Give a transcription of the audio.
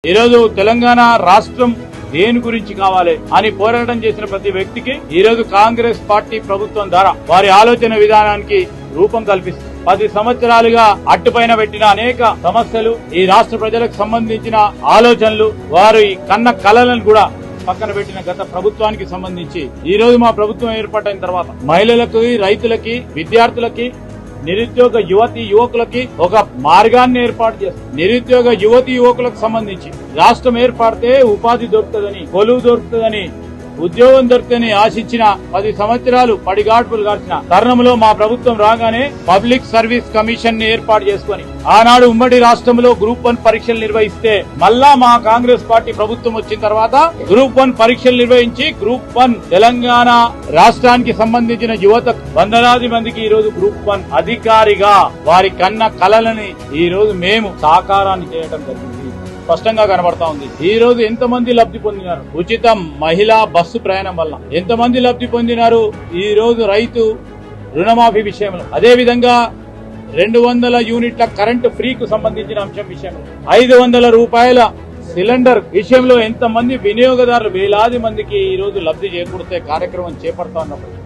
ఈ రోజు తెలంగాణ రాష్ట్రం దేని గురించి కావాలి అని పోరాటం చేసిన ప్రతి వ్యక్తికి ఈ రోజు కాంగ్రెస్ పార్టీ ప్రభుత్వం ద్వారా వారి ఆలోచన విధానానికి రూపం కల్పిస్తుంది. 10 సంవత్సరాలుగా అట్టుపైన పెట్టిన అనేక సమస్యలు, ఈ రాష్ట్ర ప్రజలకు సంబంధించిన ఆలోచనలు, వారు ఈ కన్న కలలను కూడా పక్కన పెట్టిన గత ప్రభుత్వానికి సంబంధించి ఈ రోజు మా ప్రభుత్వం ఏర్పాటైన తర్వాత మహిళలకు, రైతులకి, విద్యార్థులకి, నిరుద్యోగ యువతి యువకులకి ఒక మార్గాన్ని ఏర్పాటు చేస్తుంది. నిరుద్యోగ యువతి యువకులకు సంబంధించి రాష్ట్రం ఏర్పడితే ఉపాధి దొరుకుతుందని, కొలువు దొరుకుతుందని, ఉద్యోగం దొరుకుతుందని ఆశించిన 10 సంవత్సరాలు పడిగాడ్పులు గార్చిన తరుణంలో మా ప్రభుత్వం రాగానే పబ్లిక్ సర్వీస్ కమిషన్ ని ఏర్పాటు చేసుకుని ఆనాడు ఉమ్మడి రాష్ట్రంలో గ్రూప్ 1 పరీక్షలు నిర్వహిస్తే మళ్ళా మా కాంగ్రెస్ పార్టీ ప్రభుత్వం వచ్చిన తర్వాత గ్రూప్ 1 పరీక్షలు నిర్వహించి గ్రూప్ 1 తెలంగాణ రాష్ట్రానికి సంబంధించిన యువత వందలాది మందికి ఈ రోజు గ్రూప్ 1 అధికారిగా వారి కన్న కలలని ఈ రోజు మేము సాకారాన్ని చేయడం జరిగింది. స్పష్టంగా కనబడతా ఉంది. ఈ రోజు ఎంతమంది లబ్ధి పొందినారు? ఉచిత మహిళా బస్సు ప్రయాణం వల్ల ఎంతమంది లబ్ధి పొందినారు? ఈ రోజు రైతు రుణమాఫీ విషయంలో, అదే విధంగా 200 యూనిట్ల కరెంటు ఫ్రీకు సంబంధించిన అంశం విషయంలో, 500 రూపాయల సిలిండర్ విషయంలో ఎంతమంది వినియోగదారులు వేలాది మందికి ఈ రోజు లబ్ధి చేకూర్చే కార్యక్రమం చేపడతా ఉన్నప్పుడు